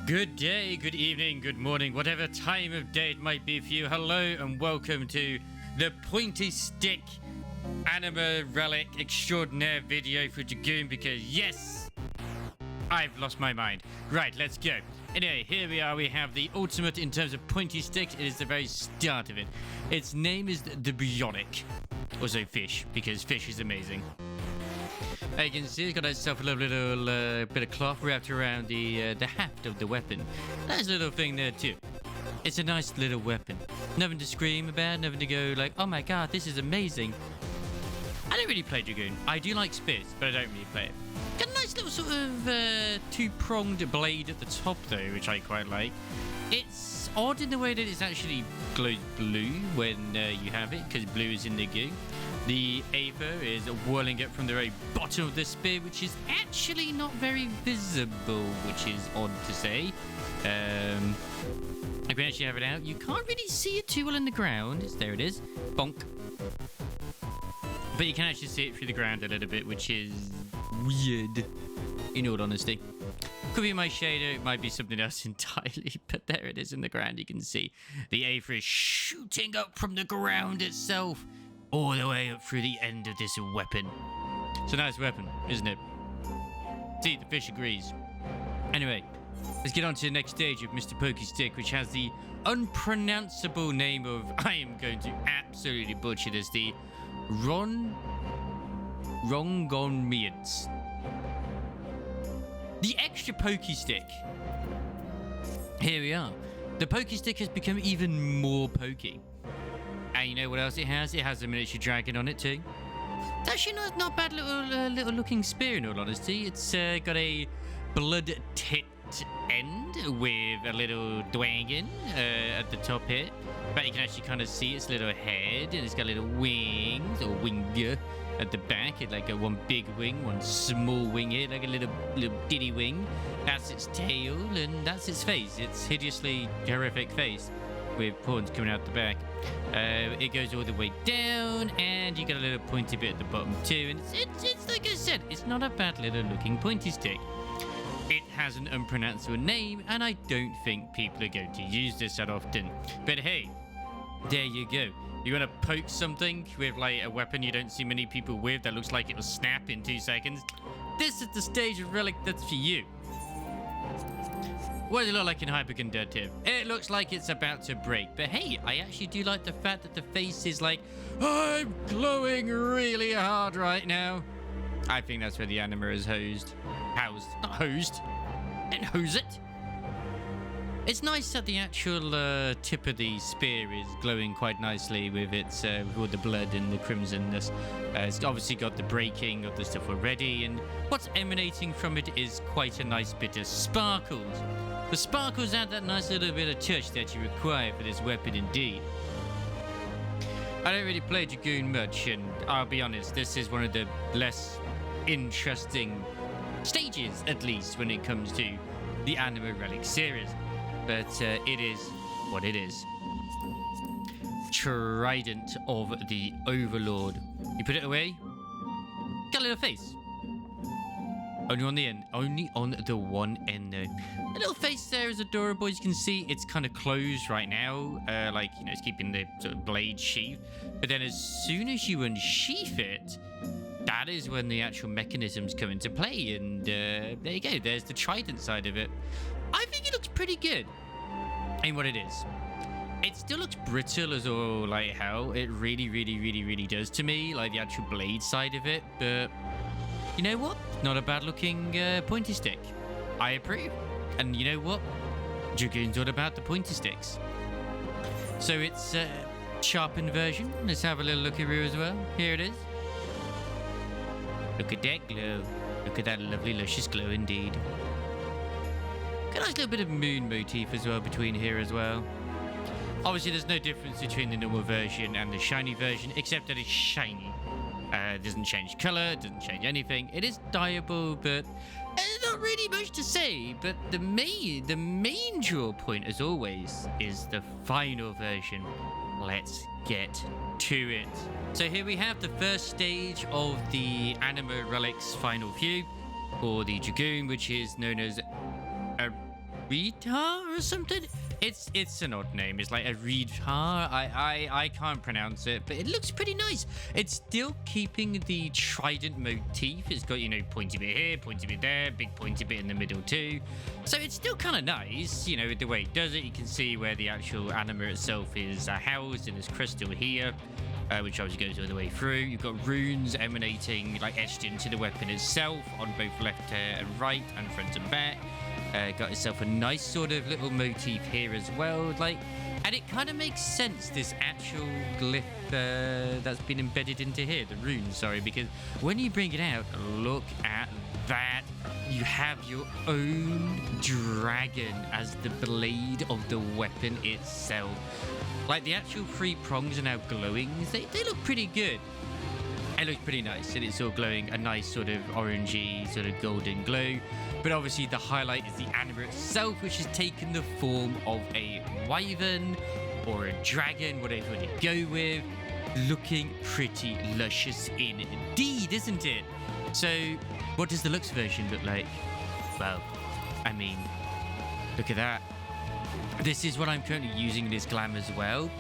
Good day, good evening, good morning, whatever time of day it might be for you. Hello and welcome to the Pointy Stick Anima Relic Extraordinaire video for Dragoon because yes, I've lost my mind. Right, let's go. Anyway, here we are. We have the ultimate in terms of pointy sticks. It is the very start of it. Its name is the bionic. Also fish, because fish is amazing. As you can see, it's got itself a lovely little bit of cloth wrapped around the haft of the weapon. There's a little thing there too. It's a nice little weapon. Nothing to scream about, nothing to go like, oh my god, this is amazing. I don't really play Dragoon. I do like spears, but I don't really play it. Got a nice little sort of two-pronged blade at the top though, which I quite like. It's odd in the way that it's actually glows blue when you have it, because blue is in the goo. The Aether is whirling it from the very bottom of the spear, which is actually not very visible, which is odd to say. If you actually have it out, you can't really see it too well in the ground. There it is. Bonk. But you can actually see it through the ground a little bit, which is weird, in all honesty. Could be my shader, it might be something else entirely, but there it is in the ground, you can see. The Aether is shooting up from the ground itself, all the way up through the end of this weapon. It's a nice weapon, isn't it? See, the fish agrees. Anyway, let's get on to the next stage of Mr. Pokey Stick, which has the unpronounceable name of, I am going to absolutely butcher this, the Rongonmians. The extra Pokey Stick. Here we are. The Pokey Stick has become even more pokey. And you know what else it has? It has a miniature dragon on it too. It's actually not bad little looking spear in all honesty. It's got a blood tipped end with a little dragon at the top here. But you can actually kind of see its little head, and it's got little wings or winger at the back. It's like one big wing, one small wing here, like a little diddy wing. That's its tail, and that's its face. Its hideously horrific face with horns coming out the back. It goes all the way down, and you got a little pointy bit at the bottom too. And it's like I said, it's not a bad little looking pointy stick. It has an unpronounceable name, and I don't think people are going to use this that often. But hey, there you go. You want to poke something with like a weapon you don't see many people with that looks like it'll snap in 2 seconds? This is the stage of Relic that's for you. What does it look like in hyperconductive? It looks like it's about to break. But hey, I actually do like the fact that the face is like, I'm glowing really hard right now. I think that's where the Anima is housed. Not hosed. Don't hose it. It's nice that the actual tip of the spear is glowing quite nicely with its with all the blood and the crimsonness. It's obviously got the breaking of the stuff already, and what's emanating from it is quite a nice bit of sparkles. The sparkles add that nice little bit of touch that you require for this weapon indeed. I don't really play Dragoon much, and I'll be honest, this is one of the less interesting stages, at least, when it comes to the Anima Relic series. But it is what it is. Trident of the Overlord. You put it away, got a little face. Only on the end. Only on the one end, though. The little face there is adorable. As you can see, it's kind of closed right now. Like, you know, it's keeping the sort of blade sheath. But then as soon as you unsheath it, that is when the actual mechanisms come into play. And there you go. There's the Trident side of it. I think it looks pretty good in what it is. It still looks brittle as all like hell. It really does to me, like the actual blade side of it. But you know what? Not a bad looking pointy stick. I approve. And you know what? Dragoon's all about the pointy sticks. So it's a sharpened version. Let's have a little look at here as well. Here it is. Look at that glow. Look at that lovely luscious glow indeed. Got a nice little bit of moon motif as well between here as well. Obviously, there's no difference between the normal version and the shiny version, except that it's shiny. It doesn't change color, doesn't change anything. It is dyeable, but not really much to say. But the main draw point, as always, is the final version. Let's get to it. So here we have the first stage of the Anima Relic's final view, or the Dragoon, which is known as Reedhar or something. It's an odd name. It's like a Reedhar. I can't pronounce it, but it looks pretty nice. It's still keeping the Trident motif. It's got, you know, pointy bit here, pointy bit there, big pointy bit in the middle too. So it's still kind of nice, you know, with the way it does it. You can see where the actual Anima itself is housed in this crystal here. Which obviously goes all the way through. You've got runes emanating, like etched into the weapon itself on both left and right and front and back. Got yourself a nice sort of little motif here as well, like, and it kind of makes sense, this actual glyph that's been embedded into here, the runes, sorry, because when you bring it out, look at that. You have your own dragon as the blade of the weapon itself. Like, the actual three prongs are now glowing. They look pretty good. It looks pretty nice, and it's all glowing a nice sort of orangey, sort of golden glow. But obviously the highlight is the Anima itself, which has taken the form of a wyvern or a dragon, whatever you want to go with. Looking pretty luscious indeed, isn't it? So what does the Luxe version look like? Well, I mean, look at that. This is what I'm currently using in this glam as well.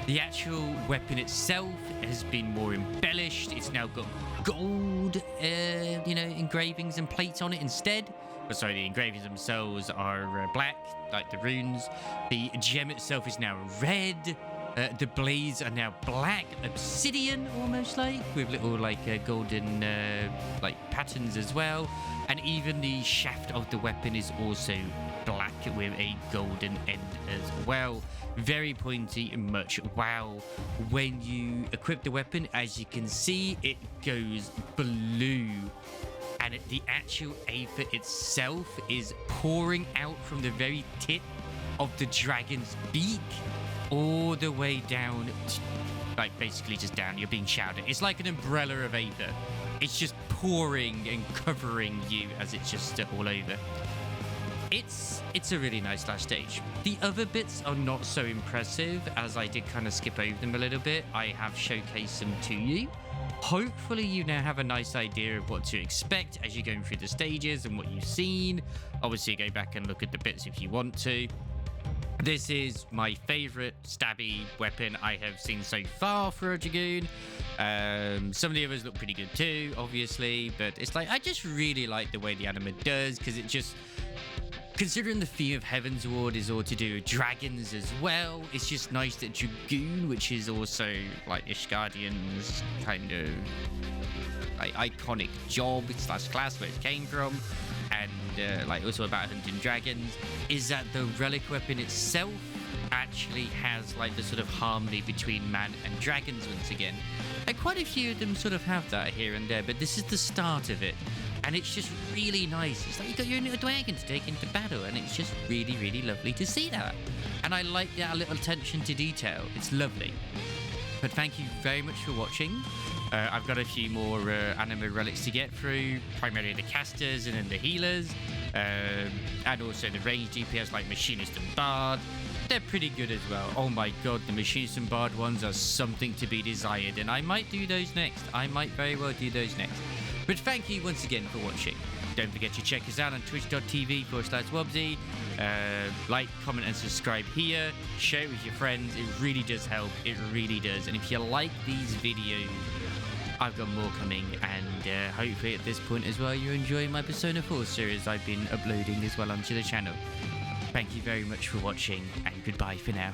The actual weapon itself has been more embellished. It's now got gold, you know, engravings and plates on it instead. Oh, sorry, the engravings themselves are black, like the runes. The gem itself is now red. The blades are now black, obsidian almost, like, with little like golden like patterns as well. And even the shaft of the weapon is also black with a golden end as well. Very pointy, much wow. When you equip the weapon, as you can see, it goes blue. And the actual aether itself is pouring out from the very tip of the dragon's beak all the way down, like basically just down. You're being showered. It's like an umbrella of aether. It's just pouring and covering you as it's just all over. It's a really nice last stage. The other bits are not so impressive, as I did kind of skip over them a little bit. I have showcased them to you. Hopefully you now have a nice idea of what to expect as you're going through the stages and what you've seen. Obviously go back and look at the bits if you want to. This is my favorite stabby weapon I have seen so far for a Dragoon. Some of the others look pretty good too, obviously, but it's like, I just really like the way the Anima does, because it just, considering the theme of Heavensward is all to do with dragons as well, it's just nice that Dragoon, which is also like Ishgardian's kind of like iconic job / class where it came from, and like also about hunting dragons, is that the relic weapon itself actually has like the sort of harmony between man and dragons once again. And quite a few of them sort of have that here and there, but this is the start of it. And it's just really nice. It's like you got your own little dragon to take into battle, and it's just really, really lovely to see that. And I like that little attention to detail. It's lovely. But thank you very much for watching. I've got a few more Anima relics to get through, primarily the casters and then the healers, and also the range DPS like Machinist and Bard. They're pretty good as well. Oh my god, the Machinist and Bard ones are something to be desired, and I might do those next. I might very well do those next. But thank you once again for watching. Don't forget to check us out on twitch.tv/Wobsy. Like, comment and subscribe here. Share it with your friends. It really does help. It really does. And if you like these videos, I've got more coming. And hopefully at this point as well, you're enjoying my Persona 4 series I've been uploading as well onto the channel. Thank you very much for watching, and goodbye for now.